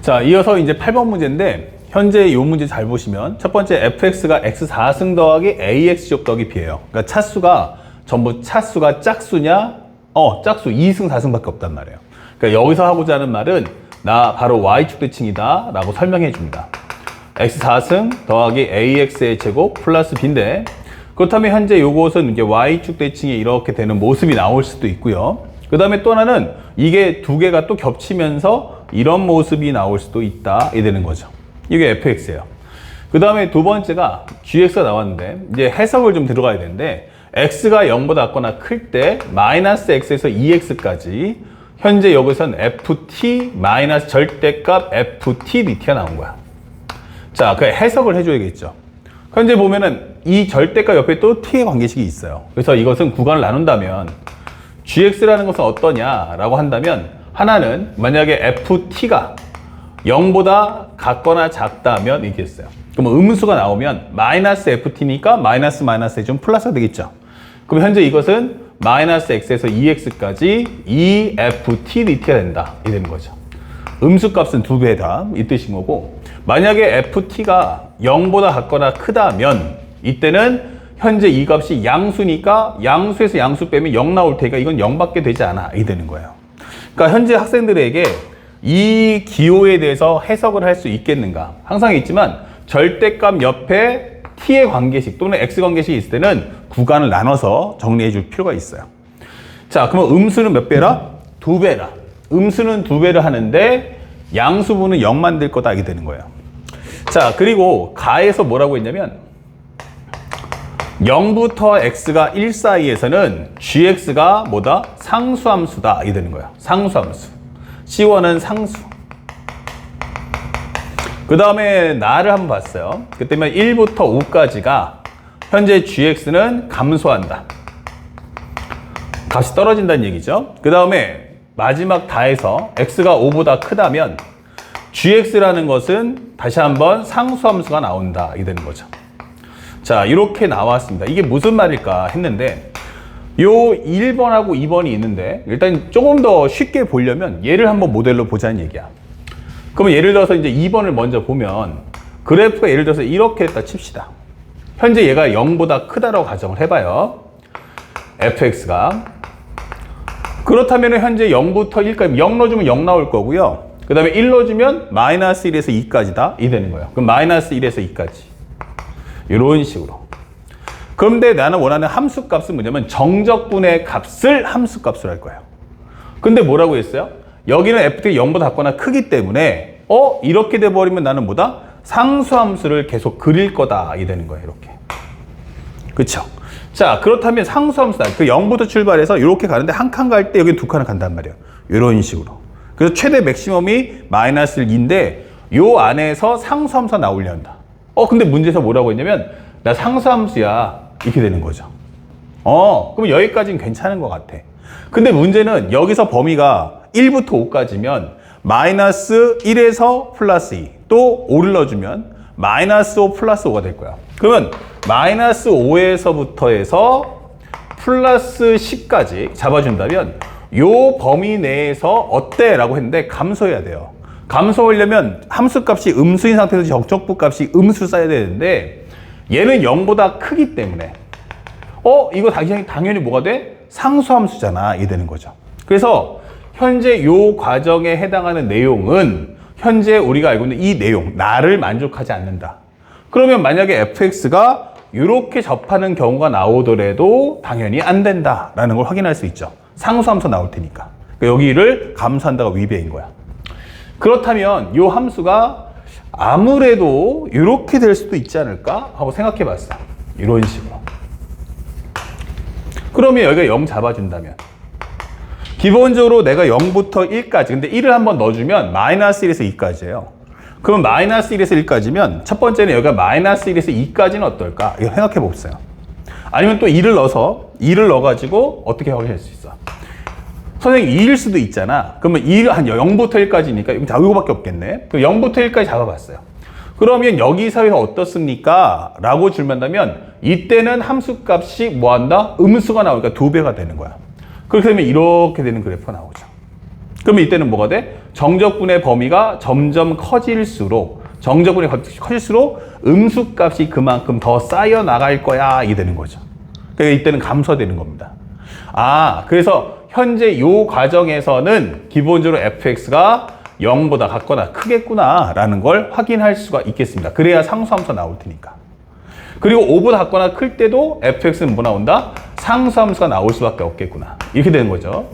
자, 이어서 이제 8번 문제인데 현재 이 문제 잘 보시면 첫 번째 fx가 x 4승 더하기 ax 제곱 더하기 b예요. 그러니까 차수가 전부 차수가 짝수냐? 짝수 2승 4승밖에 없단 말이에요. 그러니까 여기서 하고자 하는 말은 나 바로 y축 대칭이다 라고 설명해 줍니다. x 4승 더하기 ax의 제곱 플러스 b인데 그렇다면 현재 요것은 이제 y축 대칭이 이렇게 되는 모습이 나올 수도 있고요. 그 다음에 또 하나는 이게 두 개가 또 겹치면서 이런 모습이 나올 수도 있다 이 되는 거죠. 이게 fx예요. 그 다음에 두 번째가 gx가 나왔는데 이제 해석을 좀 들어가야 되는데 x가 0보다 작거나 클 때 마이너스 x에서 2x까지 현재 여기선 ft 마이너스 절대값 ft dt가 나온 거야. 자, 그 해석을 해줘야겠죠. 현재 보면은 이 절대값 옆에 또 t의 관계식이 있어요. 그래서 이것은 구간을 나눈다면 gx라는 것은 어떠냐라고 한다면 하나는 만약에 ft가 0보다 같거나 작다면 이겠어요. 그럼 음수가 나오면 마이너스 ft니까 마이너스 마이너스에 좀 플러스가 되겠죠. 그럼 현재 이것은 마이너스 x에서 2x까지 2ft dt가 된다 이 되는 거죠. 음수 값은 2배다 이 뜻인 거고 만약에 ft가 0보다 같거나 크다면 이때는 현재 이 값이 양수니까 양수에서 양수 빼면 0 나올 테니까 이건 0밖에 되지 않아 이 되는 거예요. 그러니까 현재 학생들에게 이 기호에 대해서 해석을 할 수 있겠는가? 항상 있지만 절대값 옆에 t의 관계식 또는 x 관계식이 있을 때는 구간을 나눠서 정리해 줄 필요가 있어요. 자, 그럼 음수는 몇 배라? 2배라. 음수는 2배를 하는데 양수분은 0만 될 거다 이게 되는 거예요. 자, 그리고 가에서 뭐라고 했냐면 0부터 x가 1 사이에서는 gx가 뭐다? 상수함수다 이게 되는 거예요. 상수함수. C1은 상수. 그 다음에 나를 한번 봤어요. 그때면 1부터 5까지가 현재 gx는 감소한다. 값이 떨어진다는 얘기죠. 그 다음에 마지막 다에서 x가 5보다 크다면 gx라는 것은 다시 한번 상수함수가 나온다 이게 되는 거죠. 자, 이렇게 나왔습니다. 이게 무슨 말일까 했는데 요 1번하고 2번이 있는데 일단 조금 더 쉽게 보려면 얘를 한번 모델로 보자는 얘기야. 그러면 예를 들어서 이제 2번을 먼저 보면 그래프가 예를 들어서 이렇게 했다 칩시다. 현재 얘가 0보다 크다라고 가정을 해봐요. fx가. 그렇다면 현재 0부터 1까지 0 넣어주면 0 나올 거고요. 그 다음에 1 넣어주면 마이너스 1에서 2까지다 이 되는 거예요. 그럼 마이너스 1에서 2까지 이런 식으로. 그런데 나는 원하는 함수 값은 뭐냐면 정적분의 값을 함수 값으로 할 거예요. 근데 뭐라고 했어요? 여기는 ft가 0보다 작거나 크기 때문에 이렇게 돼버리면 나는 뭐다? 상수함수를 계속 그릴 거다 이 되는 거예요. 이렇게. 그쵸? 자, 그렇다면 상수함수다. 그 0부터 출발해서 이렇게 가는데 한 칸 갈 때 여기 두 칸을 간단 말이에요. 이런 식으로. 그래서 최대 맥시멈이 마이너스 2인데 요 안에서 상수함수가 나오려 한다. 근데 문제에서 뭐라고 했냐면 나 상수함수야 이렇게 되는 거죠. 그럼 여기까지는 괜찮은 것 같아. 근데 문제는 여기서 범위가 1부터 5까지면 마이너스 1에서 플러스 2 또 5를 넣어주면 마이너스 5 플러스 5가 될 거야. 그러면 마이너스 5에서부터 해서 플러스 10까지 잡아준다면 요 범위 내에서 어때? 라고 했는데 감소해야 돼요. 감소하려면 함수값이 음수인 상태에서 정적분 값이 음수 써야 되는데 얘는 0보다 크기 때문에 이거 당연히 뭐가 돼? 상수함수잖아 이게 되는 거죠. 그래서 현재 요 과정에 해당하는 내용은 현재 우리가 알고 있는 이 내용 나를 만족하지 않는다. 그러면 만약에 fx가 이렇게 접하는 경우가 나오더라도 당연히 안 된다라는 걸 확인할 수 있죠. 상수함수 나올 테니까. 그러니까 여기를 감수한다가 위배인 거야. 그렇다면 이 함수가 아무래도 이렇게 될 수도 있지 않을까 하고 생각해 봤어. 이런 식으로. 그러면 여기가 0 잡아준다면 기본적으로 내가 0부터 1까지 근데 1을 한번 넣어주면 마이너스 1에서 2까지예요. 그러면 마이너스 1에서 1까지면 첫 번째는 여기가 마이너스 1에서 2까지는 어떨까? 이거 생각해 봅시다. 아니면 또 2를 넣어가지고 어떻게 확인할 수 있어? 선생님 2일 수도 있잖아. 그러면 2를 한 0부터 1까지니까 이거밖에 없겠네. 그럼 0부터 1까지 잡아봤어요. 그러면 여기서 어떻습니까? 라고 질문한다면 이때는 함수값이 뭐한다? 음수가 나오니까 2배가 되는 거야. 그렇게 되면 이렇게 되는 그래프가 나오죠. 그러면 이때는 뭐가 돼? 정적분의 범위가 점점 커질수록 음수값이 그만큼 더 쌓여 나갈 거야 이게 되는 거죠. 그러니까 이때는 감소되는 겁니다. 그래서 현재 이 과정에서는 기본적으로 fx가 0보다 같거나 크겠구나 라는 걸 확인할 수가 있겠습니다. 그래야 상수함수가 나올 테니까. 그리고 5보다 같거나 클 때도 fx는 뭐 나온다? 상수함수가 나올 수밖에 없겠구나. 이렇게 되는 거죠.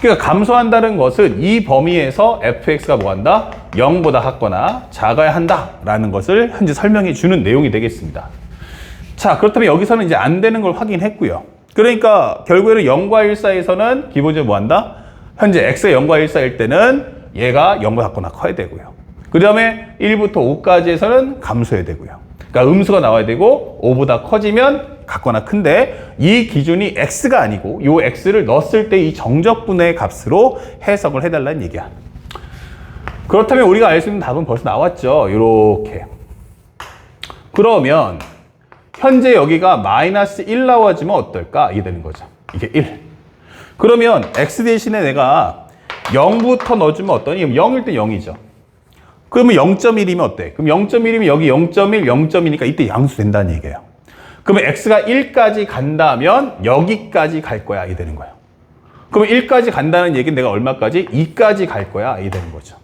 그러니까 감소한다는 것은 이 범위에서 fx가 뭐 한다? 0보다 같거나 작아야 한다라는 것을 현재 설명해 주는 내용이 되겠습니다. 자, 그렇다면 여기서는 이제 안 되는 걸 확인했고요. 그러니까 결국에는 0과 1 사이에서는 기본적으로 뭐 한다? 현재 x가 0과 1 사이일 때는 얘가 0보다 같거나 커야 되고요. 그 다음에 1부터 5까지에서는 감소해야 되고요. 그러니까 음수가 나와야 되고 5보다 커지면 같거나 큰데 이 기준이 x가 아니고 이 x를 넣었을 때 이 정적분의 값으로 해석을 해달라는 얘기야. 그렇다면 우리가 알 수 있는 답은 벌써 나왔죠. 이렇게. 그러면 현재 여기가 마이너스 1 나와주면 어떨까? 이게 되는 거죠. 이게 1. 그러면 x 대신에 내가 0부터 넣어주면 어떠니? 0일 때 0이죠. 그러면 0.1이면 어때? 그럼 0.1이면 여기 0.1, 0.2니까 이때 양수 된다는 얘기예요. 그러면 x가 1까지 간다면 여기까지 갈 거야. 이게 되는 거예요. 그러면 1까지 간다는 얘기는 내가 얼마까지? 2까지 갈 거야. 이게 되는 거죠.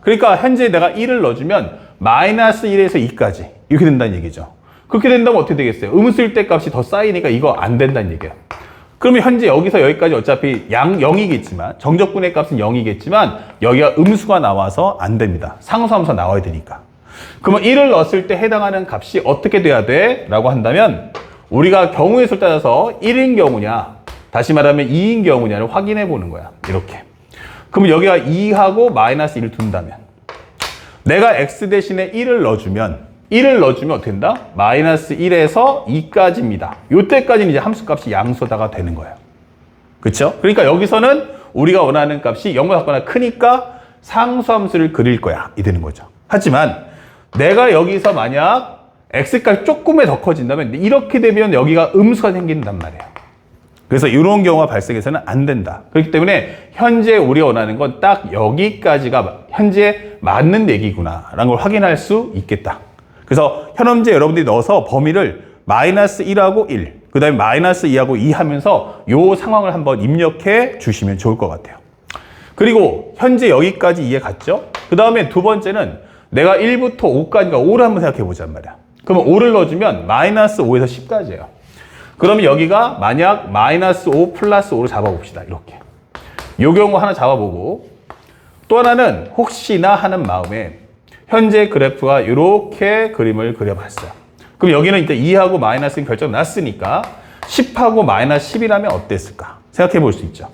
그러니까 현재 내가 1을 넣어주면 마이너스 1에서 2까지 이렇게 된다는 얘기죠. 그렇게 된다면 어떻게 되겠어요? 음수일 때 값이 더 쌓이니까 이거 안 된다는 얘기예요. 그러면 현재 여기서 여기까지 어차피 0이겠지만 정적분의 값은 0이겠지만 여기가 음수가 나와서 안 됩니다. 상수함수가 나와야 되니까. 그러면 1을 넣었을 때 해당하는 값이 어떻게 돼야 돼? 라고 한다면 우리가 경우의 수를 따져서 1인 경우냐 다시 말하면 2인 경우냐를 확인해 보는 거야. 이렇게. 그러면 여기가 2하고 마이너스 1을 둔다면 내가 x 대신에 1을 넣어주면 어떻게 된다? 마이너스 1에서 2까지입니다. 이때까지는 이제 함수값이 양수다가 되는 거예요. 그렇죠? 그러니까 여기서는 우리가 원하는 값이 0보다 같거나 크니까 상수함수를 그릴 거야. 이 되는 거죠. 하지만 내가 여기서 만약 x값이 조금에 더 커진다면 이렇게 되면 여기가 음수가 생긴단 말이에요. 그래서 이런 경우가 발생해서는 안 된다. 그렇기 때문에 현재 우리가 원하는 건 딱 여기까지가 현재 맞는 얘기구나 라는 걸 확인할 수 있겠다. 그래서 현엄제 여러분들이 넣어서 범위를 마이너스 1하고 1, 그 다음에 마이너스 2하고 2 하면서 이 상황을 한번 입력해 주시면 좋을 것 같아요. 그리고 현재 여기까지 이해 갔죠? 그 다음에 두 번째는 내가 1부터 5까지가 5를 한번 생각해 보자는 말이야. 그러면 5를 넣어주면 마이너스 5에서 10까지예요. 그러면 여기가 만약 마이너스 5 플러스 5를 잡아봅시다. 이렇게. 요 경우 하나 잡아보고 또 하나는 혹시나 하는 마음에 현재 그래프가 이렇게 그림을 그려봤어요. 그럼 여기는 이제 2하고 마이너스는 결정 났으니까 10하고 마이너스 10이라면 어땠을까? 생각해 볼 수 있죠.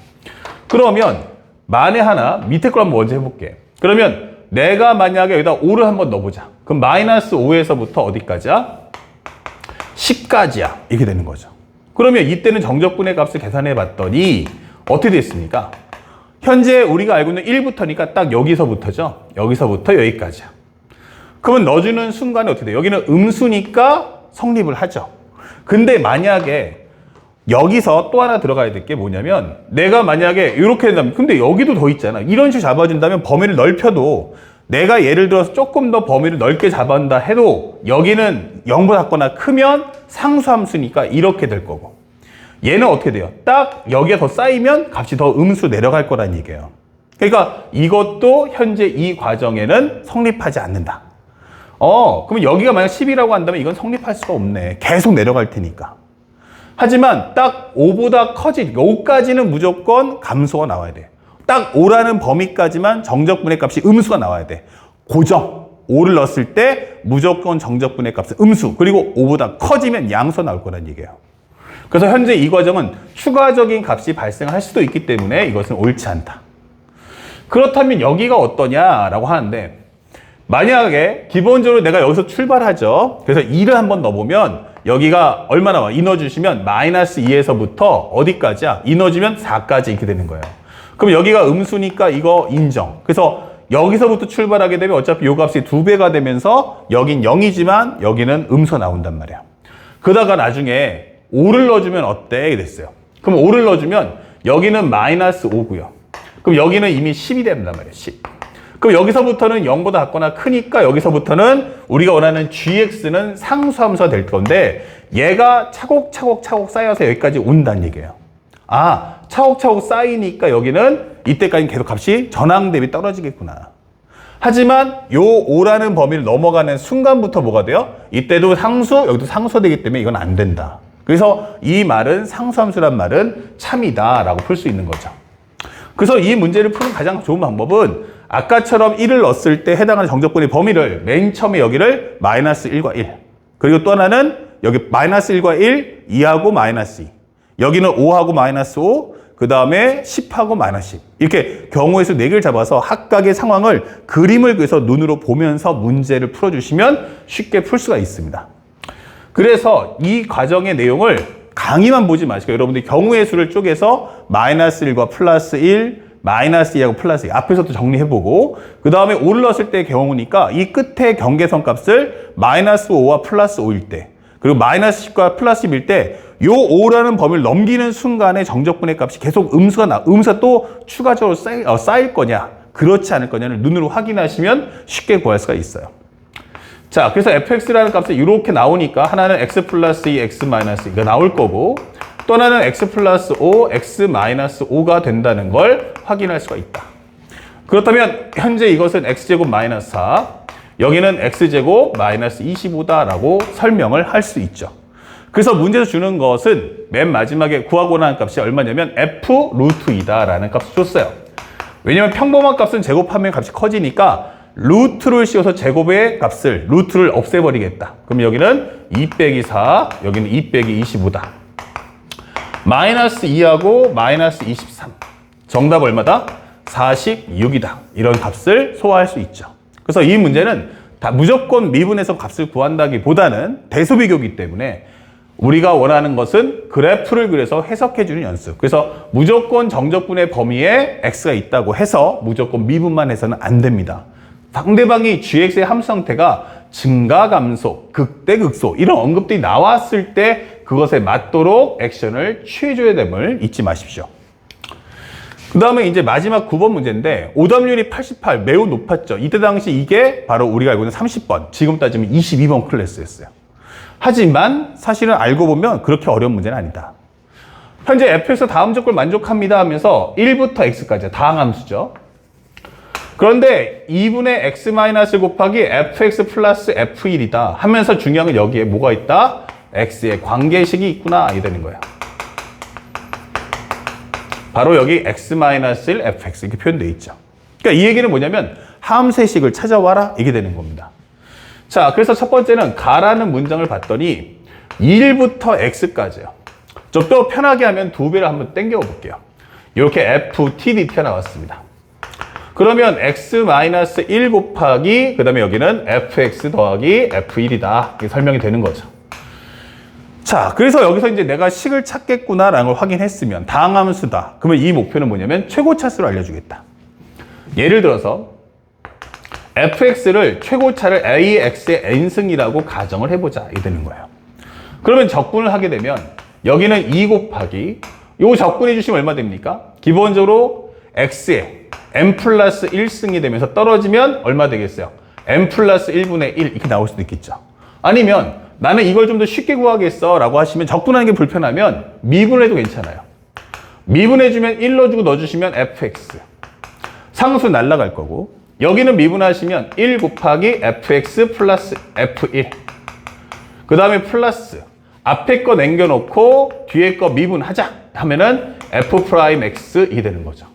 그러면 만에 하나 밑에 걸 한번 먼저 해볼게. 그러면 내가 만약에 여기다 5를 한번 넣어보자. 그럼 마이너스 5에서부터 어디까지야? 10까지야. 이렇게 되는 거죠. 그러면 이때는 정적분의 값을 계산해 봤더니 어떻게 됐습니까? 현재 우리가 알고 있는 1부터니까 딱 여기서부터죠. 여기서부터 여기까지야. 그러면 넣어주는 순간에 어떻게 돼요? 여기는 음수니까 성립을 하죠. 근데 만약에 여기서 또 하나 들어가야 될 게 뭐냐면 내가 만약에 이렇게 된다면 근데 여기도 더 있잖아. 이런 식으로 잡아준다면 범위를 넓혀도 내가 예를 들어서 조금 더 범위를 넓게 잡아준다 해도 여기는 0보다 작거나 크면 상수함수니까 이렇게 될 거고 얘는 어떻게 돼요? 딱 여기에 더 쌓이면 값이 더 음수 내려갈 거란 얘기예요. 그러니까 이것도 현재 이 과정에는 성립하지 않는다. 그러면 여기가 만약 10이라고 한다면 이건 성립할 수가 없네. 계속 내려갈 테니까. 하지만 딱 5보다 커진 5까지는 무조건 감소가 나와야 돼. 딱 5라는 범위까지만 정적분의 값이 음수가 나와야 돼. 고정. 5를 넣었을 때 무조건 정적분의 값은 음수. 그리고 5보다 커지면 양수가 나올 거란 얘기예요. 그래서 현재 이 과정은 추가적인 값이 발생할 수도 있기 때문에 이것은 옳지 않다. 그렇다면 여기가 어떠냐라고 하는데 만약에 기본적으로 내가 여기서 출발하죠. 그래서 2를 한번 넣어보면 여기가 얼마 나와? 2 넣어주시면 마이너스 2에서부터 어디까지야? 2 넣어주면 4까지 이렇게 되는 거예요. 그럼 여기가 음수니까 이거 인정. 그래서 여기서부터 출발하게 되면 어차피 요 값이 2배가 되면서 여긴 0이지만 여기는 음수가 나온단 말이야. 그러다가 나중에 5를 넣어주면 어때? 이랬어요. 그럼 5를 넣어주면 여기는 마이너스 5고요. 그럼 여기는 이미 10이 된단 말이에요. 10. 그럼 여기서부터는 0보다 작거나 크니까 여기서부터는 우리가 원하는 gx는 상수함수가 될 건데 얘가 차곡차곡 쌓여서 여기까지 온다는 얘기예요. 아, 차곡차곡 쌓이니까 여기는 이때까지는 계속 값이 전항 대비 떨어지겠구나. 하지만 요 5라는 범위를 넘어가는 순간부터 뭐가 돼요? 이때도 상수, 여기도 상수가 되기 때문에 이건 안 된다. 그래서 이 말은 상수함수란 말은 참이다 라고 풀 수 있는 거죠. 그래서 이 문제를 푸는 가장 좋은 방법은 아까처럼 1을 넣었을 때 해당하는 정적분의 범위를 맨 처음에 여기를 마이너스 1과 1 그리고 또 하나는 여기 마이너스 1과 1, 2하고 마이너스 2 여기는 5하고 마이너스 5 그 다음에 10하고 마이너스 10 이렇게 경우의 수 4개를 잡아서 각각의 상황을 그림을 그려서 눈으로 보면서 문제를 풀어주시면 쉽게 풀 수가 있습니다. 그래서 이 과정의 내용을 강의만 보지 마시고 여러분들이 경우의 수를 쪼개서 마이너스 1과 플러스 1, 마이너스 2하고 플러스 2 앞에서도 정리해보고 그 다음에 5를 넣었을 때의 경우니까 이 끝에 경계선 값을 마이너스 5와 플러스 5일 때 그리고 마이너스 10과 플러스 10일 때 요 5라는 범위를 넘기는 순간에 정적분의 값이 계속 음수가 또 추가적으로 쌓일 거냐 그렇지 않을 거냐를 눈으로 확인하시면 쉽게 구할 수가 있어요. 자, 그래서 fx라는 값이 이렇게 나오니까 하나는 x 플러스 2, x 마이너스 2가 나올 거고 또 하나는 x 플러스 5, x 마이너스 5가 된다는 걸 확인할 수가 있다. 그렇다면 현재 이것은 x제곱 마이너스 4, 여기는 x제곱 마이너스 25다라고 설명을 할 수 있죠. 그래서 문제에서 주는 것은 맨 마지막에 구하고자 하는 값이 얼마냐면 f 루트 2다라는 값을 줬어요. 왜냐면 평범한 값은 제곱하면 값이 커지니까 루트를 씌워서 제곱의 값을 루트를 없애버리겠다. 그럼 여기는 2 빼기 4, 여기는 2 빼기 25다. 마이너스 2하고 마이너스 23. 정답 얼마다? 46이다. 이런 값을 소화할 수 있죠. 그래서 이 문제는 다 무조건 미분해서 값을 구한다기보다는 대소비교이기 때문에 우리가 원하는 것은 그래프를 그려서 해석해주는 연습. 그래서 무조건 정적분의 범위에 x가 있다고 해서 무조건 미분만 해서는 안 됩니다. 상대방이 gx의 함수 형태가 증가, 감소, 극대, 극소 이런 언급들이 나왔을 때 그것에 맞도록 액션을 취해줘야 됨을 잊지 마십시오. 그 다음에 이제 마지막 9번 문제인데 오답률이 88 매우 높았죠. 이때 당시 이게 바로 우리가 알고 있는 30번 지금 따지면 22번 클래스였어요. 하지만 사실은 알고 보면 그렇게 어려운 문제는 아니다. 현재 f에서 다음 조건을 만족합니다 하면서 1부터 x까지 다항함수죠. 그런데 2분의 x-1 곱하기 fx 플러스 f1이다 하면서 중요한 건 여기에 뭐가 있다? x의 관계식이 있구나 이 되는 거예요. 바로 여기 x-1 fx 이렇게 표현되어 있죠. 그러니까 이 얘기는 뭐냐면 함수의 식을 찾아와라 이게 되는 겁니다. 자, 그래서 첫 번째는 가라는 문장을 봤더니 1부터 x까지요. 좀 더 편하게 하면 2배를 한번 땡겨 볼게요. 이렇게 ftdt가 나왔습니다. 그러면 x-1 곱하기 그 다음에 여기는 fx 더하기 f1이다. 이게 설명이 되는 거죠. 자, 그래서 여기서 이제 내가 식을 찾겠구나라는 걸 확인했으면 다항함수다. 그러면 이 목표는 뭐냐면 최고차수를 알려주겠다. 예를 들어서 fx를 최고차를 ax의 n승이라고 가정을 해보자. 이게 되는 거예요. 그러면 적분을 하게 되면 여기는 2 곱하기 요 적분해 주시면 얼마 됩니까? 기본적으로 x의 n 플러스 1승이 되면서 떨어지면 얼마 되겠어요? n 플러스 1분의 1 이렇게 나올 수도 있겠죠. 아니면 나는 이걸 좀 더 쉽게 구하겠어 라고 하시면 적분하는 게 불편하면 미분해도 괜찮아요. 미분해주면 1 넣어주고 넣어주시면 fx 상수 날라갈 거고 여기는 미분하시면 1 곱하기 fx 플러스 f1 그 다음에 플러스 앞에 거 남겨놓고 뒤에 거 미분하자 하면은 f'x 이 되는 거죠.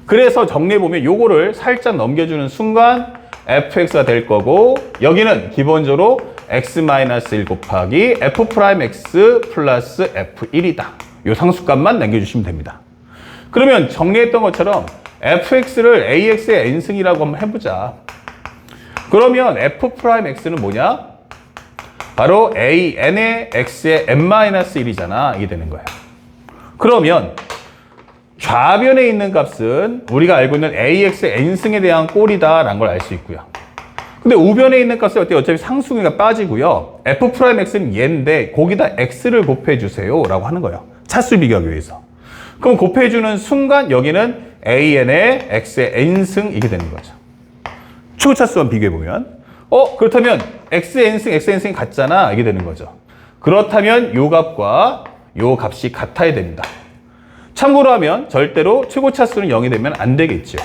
그래서 정리해보면 요거를 살짝 넘겨주는 순간 fx가 될 거고 여기는 기본적으로 x-1 곱하기 f'x 플러스 f1이다. 요 상수값만 남겨주시면 됩니다. 그러면 정리했던 것처럼 fx를 ax의 n승이라고 한번 해보자. 그러면 f'x는 뭐냐? 바로 n의 x의 n-1이잖아. 이게 되는 거예요. 그러면 좌변에 있는 값은 우리가 알고 있는 ax의 n승에 대한 꼴이다라는 걸 알 수 있고요. 근데 우변에 있는 값은 어차피 상수가 빠지고요. f'x는 얘인데 거기다 x를 곱해주세요 라고 하는 거예요. 차수 비교하기 위해서. 그럼 곱해주는 순간 여기는 AN의 X의 N승 이게 되는 거죠. 최고차수와 비교해보면 그렇다면 X의 N승, X의 N승이 같잖아 이게 되는 거죠. 그렇다면 요 값과 요 값이 같아야 됩니다. 참고로 하면 절대로 최고차수는 0이 되면 안 되겠죠.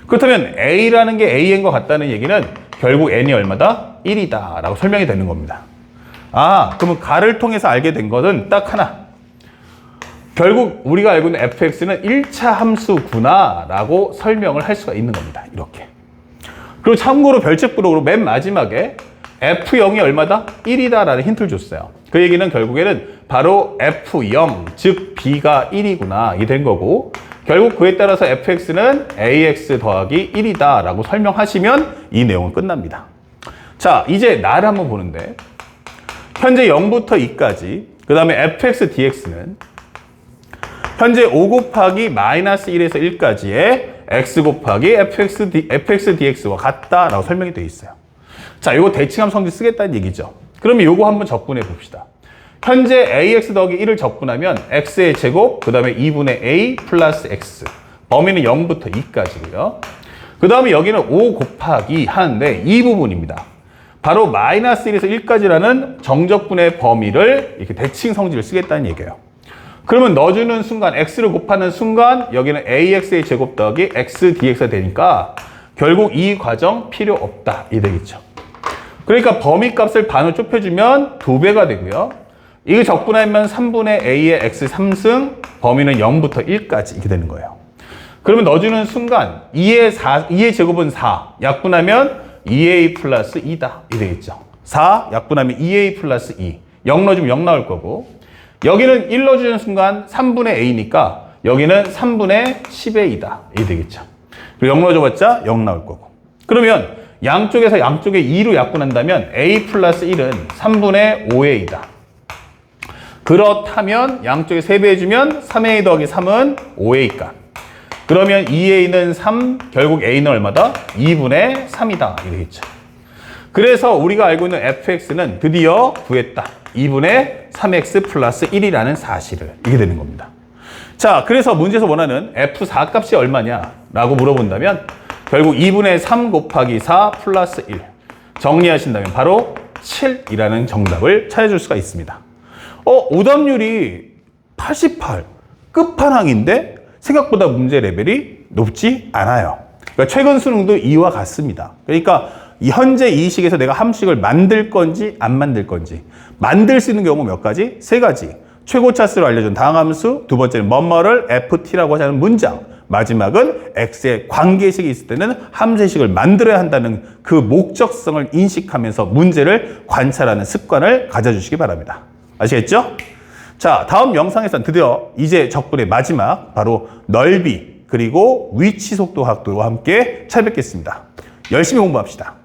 그렇다면 A라는 게 AN과 같다는 얘기는 결국 N이 얼마다? 1이다 라고 설명이 되는 겁니다. 그러면 가를 통해서 알게 된 것은 딱 하나. 결국 우리가 알고 있는 fx는 1차 함수구나 라고 설명을 할 수가 있는 겁니다. 이렇게. 그리고 참고로 별책부록으로 맨 마지막에 f0이 얼마다? 1이다 라는 힌트를 줬어요. 그 얘기는 결국에는 바로 f0, 즉 b가 1이구나 이 된 거고, 결국 그에 따라서 fx는 ax 더하기 1이다 라고 설명하시면 이 내용은 끝납니다. 자, 이제 나를 한번 보는데 현재 0부터 2까지 그 다음에 fx dx는 현재 5 곱하기 마이너스 1에서 1까지의 x 곱하기 fx dx와 같다 라고 설명이 되어 있어요. 자, 이거 대칭함 성질 쓰겠다는 얘기죠. 그러면 이거 한번 적분해 봅시다. 현재 ax 더하기 1을 적분하면 x의 제곱, 그 다음에 2분의 a 플러스 x. 범위는 0부터 2까지고요. 그 다음에 여기는 5 곱하기 하는데 이 부분입니다. 바로 마이너스 1에서 1까지라는 정적분의 범위를 이렇게 대칭 성질을 쓰겠다는 얘기예요. 그러면 넣어주는 순간, x를 곱하는 순간 여기는 ax의 제곱 더하기 x dx가 되니까 결국 이 과정 필요 없다 이 되겠죠. 그러니까 범위 값을 반으로 좁혀주면 2배가 되고요. 이거 적분하면 3분의 a의 x 3승, 범위는 0부터 1까지 이렇게 되는 거예요. 그러면 넣어주는 순간 2의 제곱은 4, 약분하면 2a 플러스 2다 이 되겠죠. 4 약분하면 2a 플러스 2, 0 넣어주면 0 나올 거고, 여기는 1 넣어주는 순간 3분의 a니까 여기는 3분의 10a다 이 되겠죠. 그리고 0 넣어줘봤자 0 나올 거고. 그러면 양쪽에서 양쪽에 2로 약분한다면 a 플러스 1은 3분의 5a다. 그렇다면 양쪽에 3배 해주면 3a 더하기 3은 5a 값. 그러면 2a는 3, 결국 a는 얼마다? 2분의 3이다 이 되겠죠. 그래서 우리가 알고 있는 fx는 드디어 구했다. 2분의 3x 플러스 1이라는 사실을. 이게 되는 겁니다. 자, 그래서 문제에서 원하는 f4 값이 얼마냐라고 물어본다면 결국 2분의 3 곱하기 4 플러스 1 정리하신다면 바로 7이라는 정답을 찾아줄 수가 있습니다. 오답률이 88 끝판왕인데 생각보다 문제 레벨이 높지 않아요. 그러니까 최근 수능도 이와 같습니다. 그러니까 현재 이 식에서 내가 함수식을 만들 건지 안 만들 건지, 만들 수 있는 경우 몇 가지? 3가지. 최고차수로 알려준 다항함수, 두 번째는 뭐뭐를 ft라고 하는 문장, 마지막은 x의 관계식이 있을 때는 함수식을 만들어야 한다는 그 목적성을 인식하면서 문제를 관찰하는 습관을 가져주시기 바랍니다. 아시겠죠? 자, 다음 영상에서는 드디어 이제 적분의 마지막 바로 넓이 그리고 위치 속도 각도와 함께 찾아뵙겠습니다. 열심히 공부합시다.